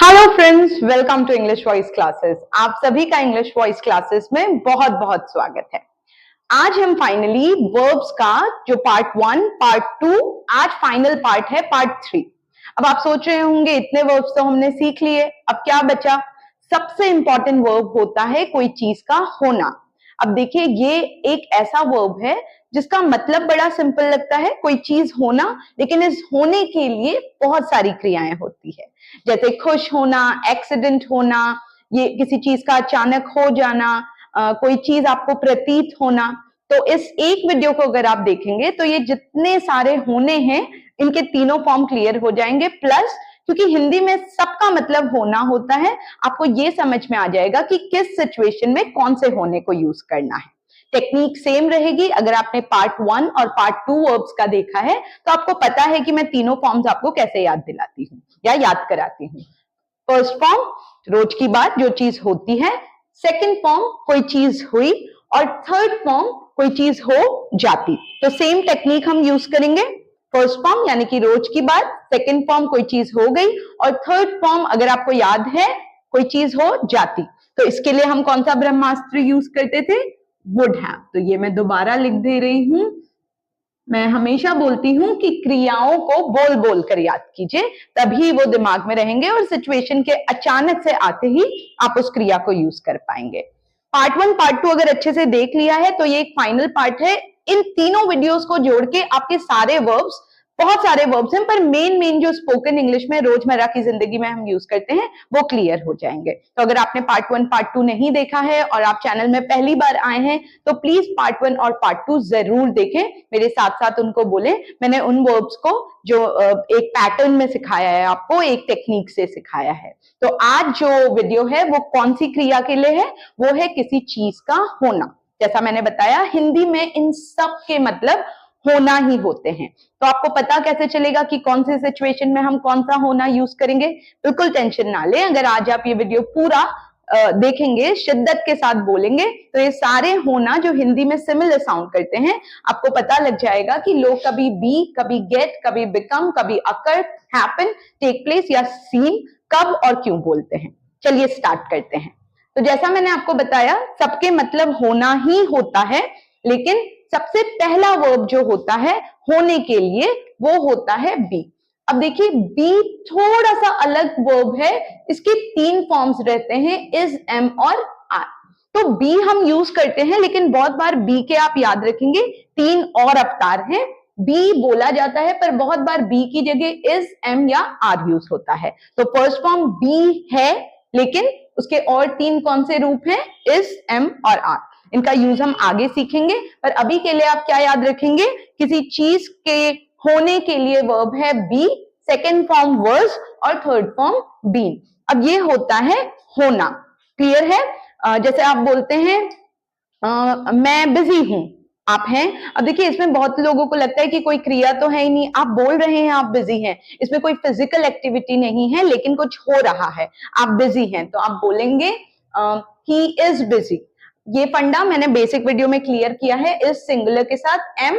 Hello friends, welcome to English voice classes. आप सभी का इंग्लिश वॉइस क्लासेस में बहुत बहुत स्वागत है। आज हम फाइनली वर्ब्स का जो पार्ट 1, पार्ट 2, आज फाइनल पार्ट है पार्ट 3। अब आप सोच रहे होंगे इतने वर्ब्स तो हमने सीख लिए, अब क्या बचा? सबसे इंपॉर्टेंट वर्ब होता है कोई चीज का होना। अब देखिए, ये एक ऐसा वर्ब है जिसका मतलब बड़ा सिंपल लगता है, कोई चीज होना, लेकिन इस होने के लिए बहुत सारी क्रियाएं होती है, जैसे खुश होना, एक्सीडेंट होना, ये किसी चीज का अचानक हो जाना, कोई चीज आपको प्रतीत होना। तो इस एक वीडियो को अगर आप देखेंगे तो ये जितने सारे होने हैं इनके तीनों फॉर्म क्लियर हो जाएंगे। प्लस क्योंकि हिंदी में सबका मतलब होना होता है, आपको ये समझ में आ जाएगा कि किस सिचुएशन में कौन से होने को यूज करना है। टेक्निक सेम रहेगी। अगर आपने पार्ट 1 और पार्ट 2 वर्ब्स का देखा है तो आपको पता है कि मैं तीनों फॉर्म्स आपको कैसे याद दिलाती हूँ या याद कराती हूँ। फर्स्ट फॉर्म रोज की बात, जो चीज होती है। सेकंड फॉर्म कोई चीज हुई, और थर्ड फॉर्म कोई चीज हो जाती। तो सेम टेक्निक हम यूज करेंगे। फर्स्ट फॉर्म यानी कि रोज की बात, सेकंड फॉर्म कोई चीज हो गई, और थर्ड फॉर्म अगर आपको याद है कोई चीज हो जाती। तो इसके लिए हम कौन सा ब्रह्मास्त्र यूज करते थे? Would have. तो ये मैं दोबारा लिख दे रही हूं। मैं हमेशा बोलती हूं कि क्रियाओं को बोल बोल कर याद कीजिए, तभी वो दिमाग में रहेंगे और सिचुएशन के अचानक से आते ही आप उस क्रिया को यूज कर पाएंगे। पार्ट 1, पार्ट 2 अगर अच्छे से देख लिया है तो ये एक फाइनल पार्ट है। इन तीनों वीडियोस को जोड़ के आपके सारे वर्ब्स, बहुत सारे वर्ब्स हैं, पर मेन जो स्पोकन इंग्लिश में रोजमर्रा की जिंदगी में हम यूज करते हैं वो क्लियर हो जाएंगे। तो अगर आपने पार्ट 1, पार्ट 2 नहीं देखा है और आप चैनल में पहली बार आए हैं तो प्लीज पार्ट 1 और पार्ट 2 जरूर देखें, मेरे साथ साथ उनको बोलें। मैंने उन वर्ब्स को जो एक पैटर्न में सिखाया है, आपको एक टेक्निक से सिखाया है। तो आज जो वीडियो है वो कौन सी क्रिया के लिए है? वो है किसी चीज का होना। जैसा मैंने बताया, हिंदी में इन सब के मतलब होना ही होते हैं। तो आपको पता कैसे चलेगा कि कौन से सिचुएशन में हम कौन सा होना यूज करेंगे? बिल्कुल टेंशन ना लें, अगर आज आप ये वीडियो पूरा देखेंगे, शिद्दत के साथ बोलेंगे, तो ये सारे होना जो हिंदी में सिमिलर साउंड करते हैं, आपको पता लग जाएगा कि लोग कभी बी, कभी गेट, कभी बिकम, कभी अकर, हैपन, टेक प्लेस या सीन कब और क्यों बोलते हैं। चलिए स्टार्ट करते हैं। तो जैसा मैंने आपको बताया, सबके मतलब होना ही होता है, लेकिन सबसे पहला वर्ब जो होता है होने के लिए वो होता है बी। अब देखिए, बी थोड़ा सा अलग वर्ब है। इसके 3 फॉर्म्स रहते हैं, इज, एम और आर। तो बी हम यूज करते हैं, लेकिन बहुत बार बी के आप याद रखेंगे 3 और अवतार हैं। बी बोला जाता है पर बहुत बार बी की जगह इज, एम या आर यूज होता है। तो फर्स्ट फॉर्म बी है, लेकिन उसके और 3 कौन से रूप हैं? इज, एम और आर। इनका यूज हम आगे सीखेंगे, पर अभी के लिए आप क्या याद रखेंगे? किसी चीज के होने के लिए वर्ब है बी, सेकेंड फॉर्म वर्स और थर्ड फॉर्म बीन। अब ये होता है होना। क्लियर है? जैसे आप बोलते हैं मैं बिजी हूं, आप हैं। अब देखिए, इसमें बहुत लोगों को लगता है कि कोई क्रिया तो है ही नहीं, आप बोल रहे हैं आप बिजी हैं, इसमें कोई फिजिकल एक्टिविटी नहीं है, लेकिन कुछ हो रहा है, आप बिजी हैं, तो आप बोलेंगे ही इज बिजी। ये फंडा मैंने बेसिक वीडियो में क्लियर किया है। इज सिंगुलर के साथ, एम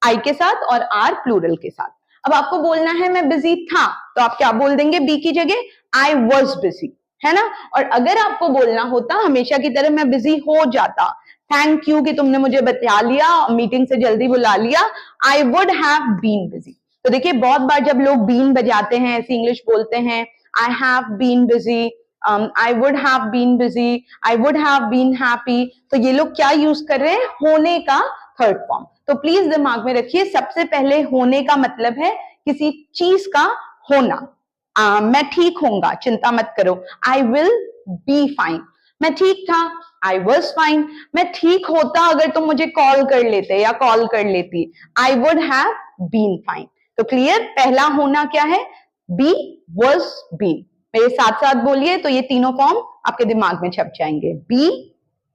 आई के साथ और आर प्लूरल के साथ। अब आपको बोलना है मैं बिजी था, तो आप क्या बोल देंगे बी की जगह? आई वॉज बिजी, है ना। और अगर आपको बोलना होता हमेशा की तरह मैं बिजी हो जाता, थैंक यू कि तुमने मुझे बता लिया, मीटिंग से जल्दी बुला लिया, I would have been busy. तो देखिए, बहुत बार जब लोग बीन बजाते हैं, ऐसी इंग्लिश बोलते हैं, I have been busy, I would have been busy, I would have been happy, तो ये लोग क्या यूज कर रहे हैं? होने का थर्ड फॉर्म। तो प्लीज दिमाग में रखिए, सबसे पहले होने का मतलब है किसी चीज का होना। मैं ठीक होऊंगा, चिंता मत करो, आई विल बी फाइन। मैं ठीक था, आई वॉज फाइन। मैं ठीक होता अगर तुम मुझे कॉल कर लेते या कॉल कर लेती, I would have been fine. तो क्लियर, पहला होना क्या है? Be, was, been. मेरे साथ साथ बोलिए तो ये तीनों फॉर्म आपके दिमाग में छप जाएंगे। B,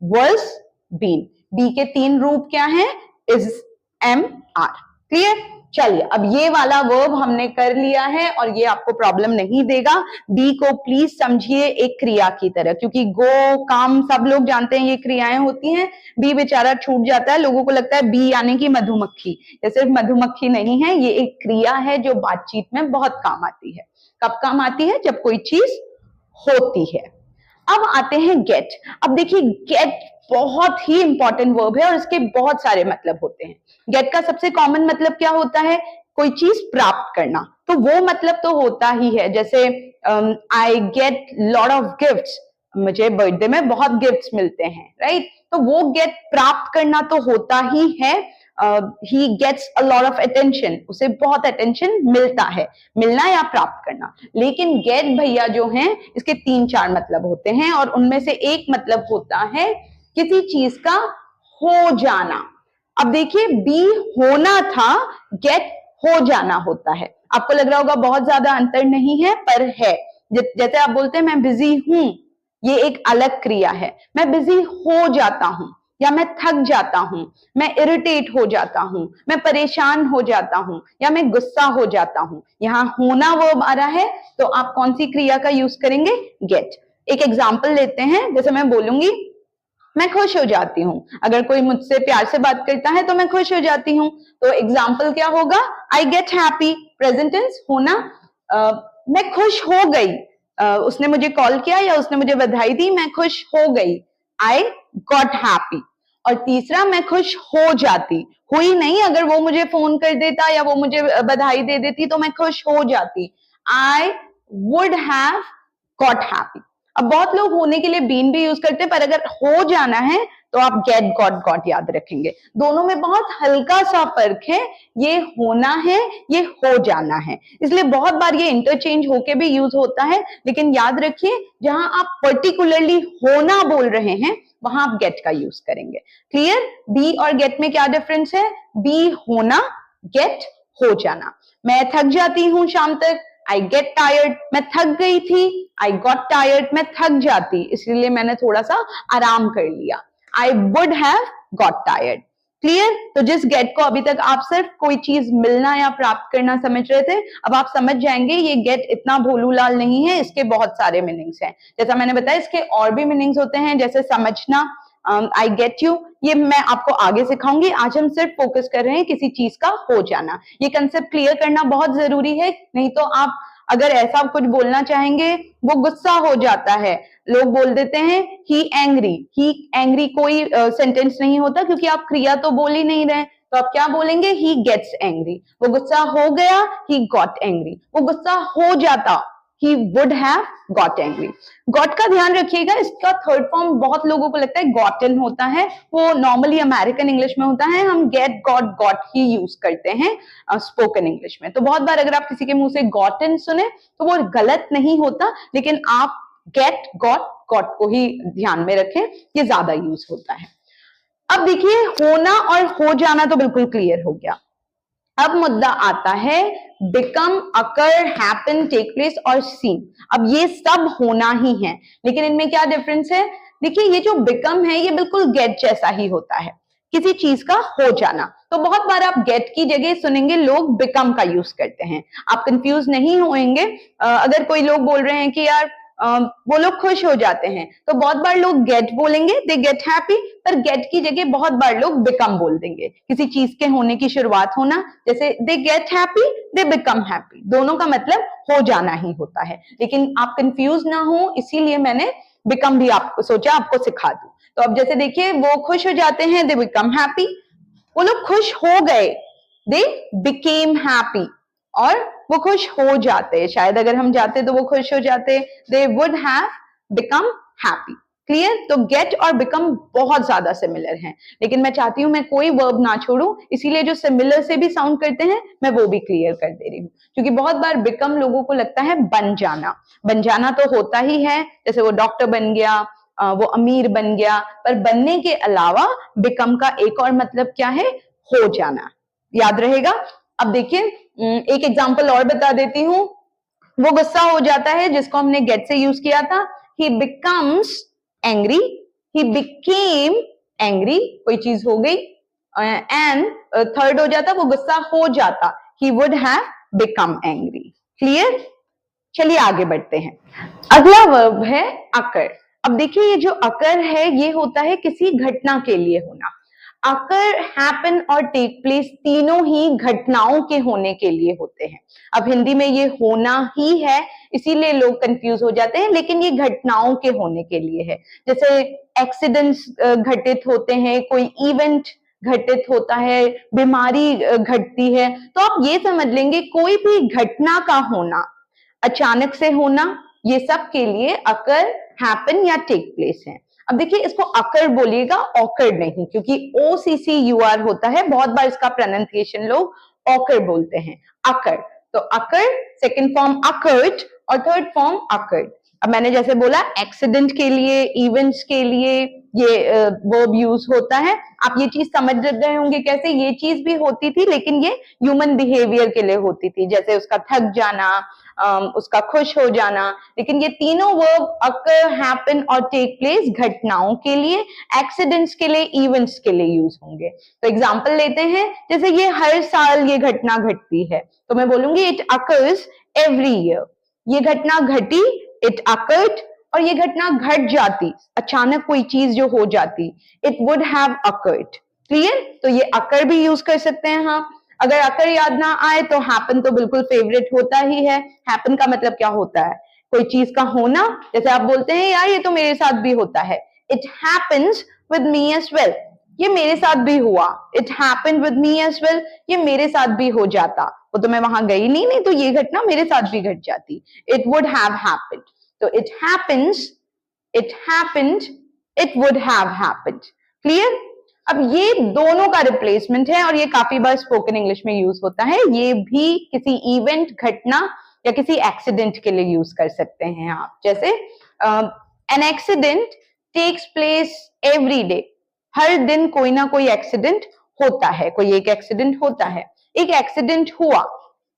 was, been. बी के 3 रूप क्या हैं? Is, am, are. क्लियर? चलिए, अब ये वाला वर्ब हमने कर लिया है और ये आपको प्रॉब्लम नहीं देगा। बी को प्लीज समझिए एक क्रिया की तरह, क्योंकि गो, काम सब लोग जानते हैं ये क्रियाएं होती हैं। बी बेचारा छूट जाता है, लोगों को लगता है बी यानी कि मधुमक्खी। ये सिर्फ मधुमक्खी नहीं है, ये एक क्रिया है जो बातचीत में बहुत काम आती है। कब काम आती है? जब कोई चीज होती है। अब आते हैं गेट। अब देखिए गेट बहुत ही इंपॉर्टेंट वर्ब है और इसके बहुत सारे मतलब होते हैं। गेट का सबसे कॉमन मतलब क्या होता है? कोई चीज प्राप्त करना, तो वो मतलब तो होता ही है। जैसे I get lot of gifts, मुझे बर्थडे में बहुत गिफ्ट्स मिलते हैं, राइट? तो वो गेट प्राप्त करना तो होता ही है। He gets a lot of attention, उसे बहुत अटेंशन मिलता है, मिलना या प्राप्त करना। लेकिन गेट भैया जो हैं इसके 3-4 मतलब होते हैं और उनमें से एक मतलब होता है किसी चीज का हो जाना। अब देखिए बी होना था, गेट हो जाना होता है। आपको लग रहा होगा बहुत ज्यादा अंतर नहीं है, पर है। जैसे आप बोलते हैं मैं बिजी हूं, ये एक अलग क्रिया है। मैं बिजी हो जाता हूं या मैं थक जाता हूं, मैं इरिटेट हो जाता हूं, मैं परेशान हो जाता हूं या मैं गुस्सा हो जाता हूं। यहां होना वर्ब आ रहा है, तो आप कौन सी क्रिया का यूज करेंगे? गेट। एक एग्जाम्पल लेते हैं, जैसे मैं बोलूंगी मैं खुश हो जाती हूँ। अगर कोई मुझसे प्यार से बात करता है तो मैं खुश हो जाती हूँ। तो एग्जाम्पल क्या होगा? I get happy. Present tense होना, मैं खुश हो गई। उसने मुझे कॉल किया या उसने मुझे बधाई दी, मैं खुश हो गई। I got happy. और तीसरा, मैं खुश हो जाती, हुई नहीं। अगर वो मुझे फोन कर देता या वो मुझे बधाई दे देती तो मैं खुश हो जाती। आई वुड हैव गॉट हैप्पी। अब बहुत लोग होने के लिए बीन भी यूज करते हैं, पर अगर हो जाना है तो आप गेट गॉट गॉट याद रखेंगे। दोनों में बहुत हल्का सा फर्क है, ये होना है, ये हो जाना है। इसलिए बहुत बार ये इंटरचेंज होके भी यूज होता है, लेकिन याद रखिए जहां आप पर्टिकुलरली होना बोल रहे हैं वहां आप गेट का यूज करेंगे। क्लियर? बी और गेट में क्या डिफरेंस है? बी होना, गेट हो जाना। मैं थक जाती हूं शाम तक, आई गेट टायर्ड। मैं थक गई थी, आई गॉट टायर्ड। मैं थक जाती, इसलिए मैंने थोड़ा सा आराम कर लिया। I would have got tired. Clear? तो जिस गेट को अभी तक आप सिर्फ कोई चीज मिलना या प्राप्त करना समझ रहे थे, अब आप समझ जाएंगे ये गेट इतना भोलू लाल नहीं है, इसके बहुत सारे मीनिंग्स हैं। जैसा मैंने बताया इसके और भी मीनिंग्स होते हैं, जैसे समझना, आई गेट यू, ये मैं आपको आगे सिखाऊंगी। आज हम सिर्फ फोकस कर रहे हैं किसी चीज का हो जाना। ये कंसेप्ट क्लियर करना बहुत जरूरी है, नहीं तो आप अगर ऐसा कुछ बोलना चाहेंगे, वो गुस्सा हो जाता है। लोग बोल देते हैं ही एंग्री। ही एंग्री कोई सेंटेंस नहीं होता, क्योंकि आप क्रिया तो बोल ही नहीं रहे। तो आप क्या बोलेंगे? He gets angry. वो गुस्सा हो गया, ही गॉट एंग्री। वो गुस्सा हो जाता, he would have got angry। got का ध्यान रखिएगा, इसका थर्ड फॉर्म बहुत लोगों को लगता है gotten होता है, वो नॉर्मली अमेरिकन इंग्लिश में होता है। हम get got got ही यूज करते हैं स्पोकन इंग्लिश में। तो बहुत बार अगर आप किसी के मुंह से gotten सुने तो वो गलत नहीं होता, लेकिन आप get got got को ही ध्यान में रखें, ये ज्यादा यूज होता है। अब देखिए होना और हो जाना तो बिल्कुल क्लियर हो गया। अब मुद्दा आता है बिकम, अकर, हैपन, टेक प्लेस और सीन। अब ये सब होना ही है, लेकिन इनमें क्या डिफरेंस है? देखिए ये जो बिकम है ये बिल्कुल गेट जैसा ही होता है, किसी चीज का हो जाना। तो बहुत बार आप गेट की जगह सुनेंगे लोग बिकम का यूज करते हैं। आप कंफ्यूज नहीं होंगे। अगर कोई लोग बोल रहे हैं कि यार वो लोग खुश हो जाते हैं, तो बहुत बार लोग गेट बोलेंगे, दे गेट हैप्पी, पर गेट की जगह बहुत बार लोग बिकम बोल देंगे। किसी चीज के होने की शुरुआत होना, जैसे they get happy, they become happy, दोनों का मतलब हो जाना ही होता है। लेकिन आप कंफ्यूज ना हो, इसीलिए मैंने बिकम भी आपको सोचा आपको सिखा दूं। तो अब जैसे देखिए वो खुश हो जाते हैं, दे बिकम हैप्पी। वो लोग खुश हो गए, दे बिकेम हैप्पी। और वो खुश हो जाते, शायद अगर हम जाते तो वो खुश हो जाते, they would have become happy. Clear? तो गेट और बिकम बहुत ज्यादा सिमिलर हैं, लेकिन मैं चाहती हूं मैं कोई वर्ब ना छोड़ूं, इसीलिए जो सिमिलर से भी साउंड करते हैं मैं वो भी क्लियर कर दे रही हूँ। क्योंकि बहुत बार बिकम लोगों को लगता है बन जाना। बन जाना तो होता ही है, जैसे वो डॉक्टर बन गया, वो अमीर बन गया, पर बनने के अलावा बिकम का एक और मतलब क्या है? हो जाना। याद रहेगा? अब देखिए एक एग्जांपल और बता देती हूँ। वो गुस्सा हो जाता है, जिसको हमने गेट से यूज किया था। ही becomes angry, he became angry, कोई चीज हो गई। एंड थर्ड हो जाता, वो गुस्सा हो जाता, he would have become angry. Clear? चलिए आगे बढ़ते हैं। अगला वर्ब है अकर। अब देखिए ये जो अकर है ये होता है किसी घटना के लिए होना। अकर, हैपन और टेक प्लेस तीनों ही घटनाओं के होने के लिए होते हैं। अब हिंदी में ये होना ही है, इसीलिए लोग कंफ्यूज हो जाते हैं, लेकिन ये घटनाओं के होने के लिए है। जैसे एक्सीडेंट्स घटित होते हैं, कोई इवेंट घटित होता है, बीमारी घटती है, तो आप ये समझ लेंगे कोई भी घटना का होना, अचानक से होना, ये सब के लिए अकर, हैपन या टेक प्लेस है। अब देखिए इसको अकर बोलिएगा, ऑकर नहीं, क्योंकि OCCUR होता है, बहुत बार इसका प्रोनाउंसिएशन लोग ऑकर बोलते हैं, अकर। तो अकर, सेकंड फॉर्म अकर्ड और थर्ड फॉर्म अकर्ड। अब मैंने जैसे बोला एक्सीडेंट के लिए, इवेंट्स के लिए ये वर्ब यूज होता है। आप ये चीज समझ रहे होंगे कैसे, ये चीज भी होती थी लेकिन ये ह्यूमन बिहेवियर के लिए होती थी, जैसे उसका थक जाना, उसका खुश हो जाना। लेकिन ये तीनों वर्ब अकर, हैपन और टेक प्लेस घटनाओं के लिए, एक्सीडेंट्स के लिए, इवेंट्स के लिए यूज होंगे। तो एग्जांपल लेते हैं, जैसे ये हर साल ये घटना घटती है, तो मैं बोलूंगी इट अकर्स एवरी ईयर। ये घटना घटी, इट अकर्ड, और ये घटना घट जाती, अचानक कोई चीज जो हो जाती, it would have occurred. Clear? तो ये अकर भी यूज कर सकते हैं हाँ। अगर अकर याद ना आए तो हैपन तो बिल्कुल फेवरेट होता ही है। हैपन का मतलब क्या होता है? कोई चीज का होना, जैसे आप बोलते हैं यार ये तो मेरे साथ भी होता है, it happens with me as well. ये मेरे साथ भी हुआ, it happened with me as well, ये मेरे साथ भी हो जाता, वो तो मैं वहां गई नहीं तो ये घटना मेरे साथ भी घट जाती, इट वुड हैव हैपेंड। तो it happens, it happened, it would have happened. Clear? अब ये दोनों का रिप्लेसमेंट है और ये काफी बार स्पोकन इंग्लिश में यूज होता है। ये भी किसी इवेंट, घटना या किसी एक्सीडेंट के लिए यूज कर सकते हैं आप। जैसे an accident takes place every day. हर दिन कोई ना कोई एक्सीडेंट होता है, कोई एक एक्सीडेंट होता है, एक एक्सीडेंट हुआ,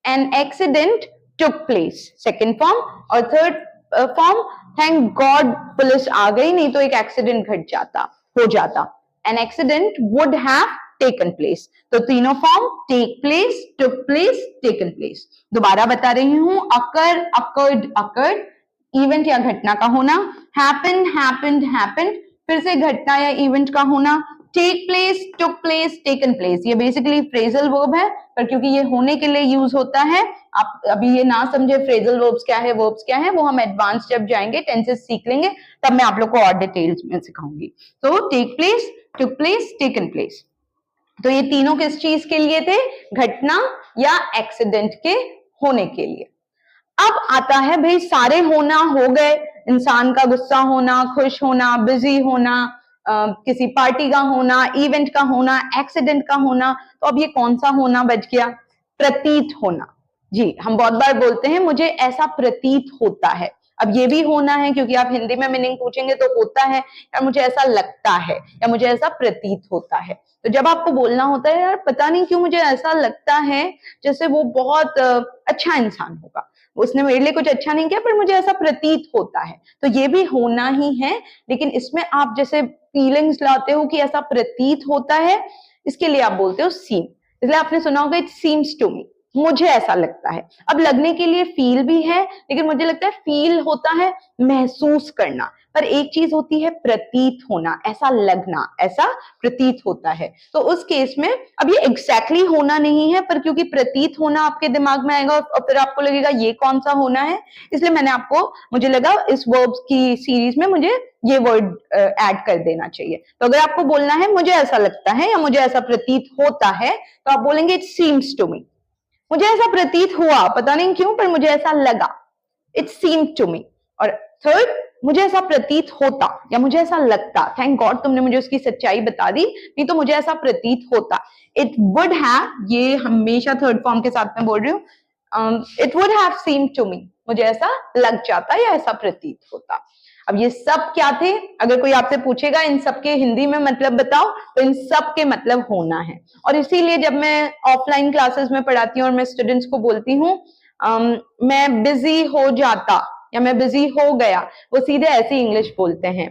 an accident took place, second form. और third form, thank God police आ गई, नहीं तो एक एक्सीडेंट घट जाता, हो जाता, an accident would have taken place. तो तीनों form, take place, took place, taken place. दोबारा बता रही हूं, अकर, अकर्ड, अकर्ड, इवेंट या घटना का होना, हैपन, हैपेंड, हैपेंड, फिर से घटना या इवेंट का होना, take place, took place, taken place. ये बेसिकली फ्रेजल वर्ब है, पर क्योंकि ये होने के लिए यूज होता है, आप अभी ये ना समझे फ्रेजल वर्ब्स क्या है, वर्ब्स क्या है, वो हम एडवांस जब जाएंगे, टेंसेस सीख लेंगे, तब मैं आप लोग को और डिटेल्स में सिखाऊंगी। तो take place, took place, taken place. तो ये तीनों किस चीज के लिए थे? घटना या एक्सीडेंट के होने के लिए। अब आता है भाई, सारे होना हो गए, इंसान का गुस्सा होना, खुश होना, बिजी होना, किसी पार्टी का होना, इवेंट का होना, एक्सीडेंट का होना। तो अब ये कौन सा होना बच गया? प्रतीत होना। जी, हम बहुत बार बोलते हैं मुझे ऐसा प्रतीत होता है। अब ये भी होना है, क्योंकि आप हिंदी में मीनिंग पूछेंगे तो होता है, या मुझे ऐसा लगता है, या मुझे ऐसा प्रतीत होता है। तो जब आपको बोलना होता है यार पता नहीं क्यों मुझे ऐसा लगता है जैसे वो बहुत अच्छा इंसान होगा, उसने मेरे लिए कुछ अच्छा नहीं किया पर मुझे ऐसा प्रतीत होता है, तो ये भी होना ही है। लेकिन इसमें आप जैसे फीलिंग्स लाते हो कि ऐसा प्रतीत होता है, इसके लिए आप बोलते हो सीम। इसलिए आपने सुना होगा इट सीम्स टू मी, मुझे ऐसा लगता है। अब लगने के लिए फील भी है, लेकिन मुझे लगता है फील होता है महसूस करना, पर एक चीज होती है प्रतीत होना, ऐसा लगना, ऐसा प्रतीत होता है। तो उस केस में अब ये एग्जैक्टली होना नहीं है, पर क्योंकि प्रतीत होना आपके दिमाग में आएगा और फिर आपको लगेगा ये कौन सा होना है, इसलिए मैंने आपको, मुझे लगा इस वर्ब्स की सीरीज में मुझे ये वर्ड ऐड कर देना चाहिए। तो अगर आपको बोलना है मुझे ऐसा लगता है या मुझे ऐसा प्रतीत होता है, तो आप बोलेंगे इट सीम्स टू मी। मुझे ऐसा प्रतीत हुआ, पता नहीं क्यों, पर मुझे ऐसा लगा, इट सीम्ड टू मी। और थर्ड, मुझे ऐसा प्रतीत होता या मुझे ऐसा लगता, थैंक गॉड तुमने मुझे उसकी सच्चाई बता दी, नहीं तो मुझे ऐसा प्रतीत होता, इट वुड हैव, ये हमेशा थर्ड फॉर्म के साथ में बोल रही हूँ, it would have seemed to me, मुझे ऐसा लग जाता या ऐसा प्रतीत होता। अब ये सब क्या थे? अगर कोई आपसे पूछेगा इन सब के हिंदी में मतलब बताओ, तो इन सब के मतलब होना है। और इसीलिए जब मैं ऑफलाइन क्लासेस में पढ़ाती हूँ और मैं स्टूडेंट्स को बोलती हूँ मैं बिजी हो जाता या मैं बिजी हो गया, वो सीधे ऐसी इंग्लिश बोलते हैं,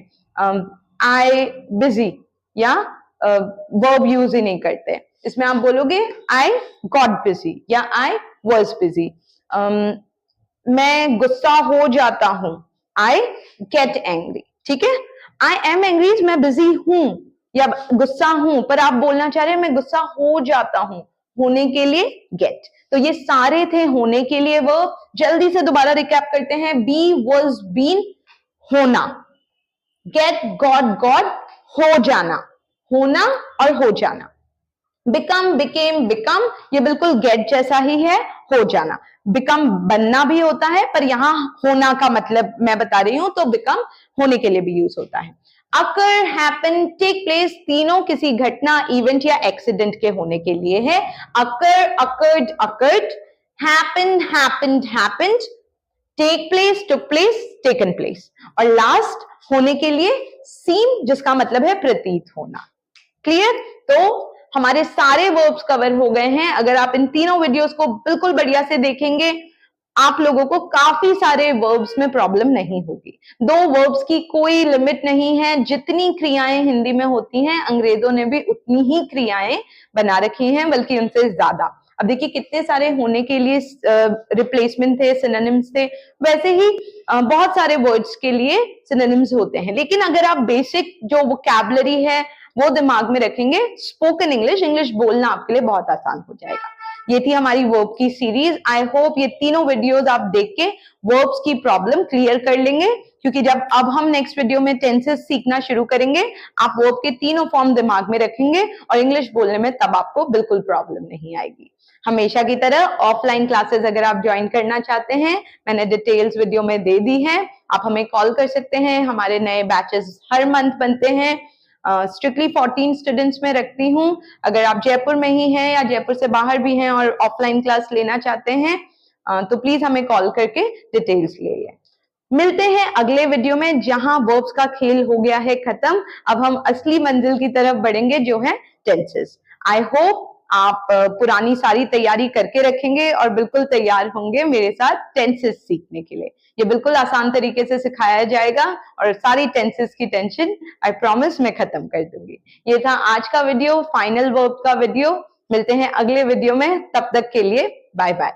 आई बिजी, या वर्ब यूज ही नहीं करते। इसमें आप बोलोगे आई गॉट बिजी या आई वॉज बिजी। मैं गुस्सा हो जाता हूं, आई गेट एंग्री। ठीक है, आई एम एंग्री, मैं बिजी हूं, या गुस्सा हूं पर आप बोलना चाह रहे हैं मैं गुस्सा हो जाता हूं, होने के लिए गेट। तो ये सारे थे होने के लिए वर्ब। जल्दी से दोबारा रिकैप करते हैं। बी, वॉज, बीन, होना। गेट, गॉट, गॉड, हो जाना, होना और हो जाना। बिकम, बिकेम, बिकम, ये बिल्कुल गेट जैसा ही है, हो जाना। बिकम बनना भी होता है पर यहां होना का मतलब मैं बता रही हूं, तो बिकम होने के लिए भी यूज होता है। अकर, हैपन, टेक प्लेस, तीनों किसी घटना, इवेंट या एक्सीडेंट के होने के लिए है। Occur, occurred, occurred, happen, happened, happened, take place, took place, taken place. और लास्ट होने के लिए सीम, जिसका मतलब है प्रतीत होना। क्लियर? तो हमारे सारे वर्ब्स कवर हो गए हैं। अगर आप इन तीनों वीडियोस को बिल्कुल बढ़िया से देखेंगे, आप लोगों को काफी सारे वर्ब्स में प्रॉब्लम नहीं होगी। दो वर्ब्स की कोई लिमिट नहीं है। जितनी क्रियाएं हिंदी में होती हैं, अंग्रेजों ने भी उतनी ही क्रियाएं बना रखी हैं, बल्कि उनसे ज्यादा। अब देखिए कितने सारे होने के लिए रिप्लेसमेंट थे, सिनोनिम्स थे। वैसे ही बहुत सारे वर्ड्स के लिए सिनोनिम्स होते हैं। लेकिन अगर आप बेसिक जो वोकैबुलरी है वो दिमाग में रखेंगे, स्पोकन इंग्लिश, इंग्लिश बोलना आपके लिए बहुत आसान हो जाएगा। ये थी हमारी वर्ब की सीरीज। आई होप ये तीनों वीडियोस आप देख के वर्ब्स की प्रॉब्लम क्लियर कर लेंगे, क्योंकि जब अब हम नेक्स्ट वीडियो में टेंसेस सीखना शुरू करेंगे, आप वर्ब के तीनों फॉर्म दिमाग में रखेंगे और इंग्लिश बोलने में तब आपको बिल्कुल प्रॉब्लम नहीं आएगी। हमेशा की तरह ऑफलाइन क्लासेस अगर आप ज्वाइन करना चाहते हैं, मैंने डिटेल्स वीडियो में दे दी है। आप हमें कॉल कर सकते हैं। हमारे नए बैचेस हर मंथ बनते हैं। स्ट्रिक्टली 14 स्टूडेंट्स में रखती हूँ। अगर आप जयपुर में ही हैं या जयपुर से बाहर भी हैं और ऑफलाइन क्लास लेना चाहते हैं, तो प्लीज हमें कॉल करके डिटेल्स ले लें। मिलते हैं अगले वीडियो में, जहां वर्ब्स का खेल हो गया है खत्म। अब हम असली मंजिल की तरफ बढ़ेंगे, जो है टेंसेस। आई होप आप पुरानी सारी तैयारी करके रखेंगे और बिल्कुल तैयार होंगे मेरे साथ टेंसेस सीखने के लिए। ये बिल्कुल आसान तरीके से सिखाया जाएगा और सारी टेंसेस की टेंशन आई प्रॉमिस मैं खत्म कर दूंगी। ये था आज का वीडियो, फाइनल वर्ब का वीडियो। मिलते हैं अगले वीडियो में, तब तक के लिए बाय बाय।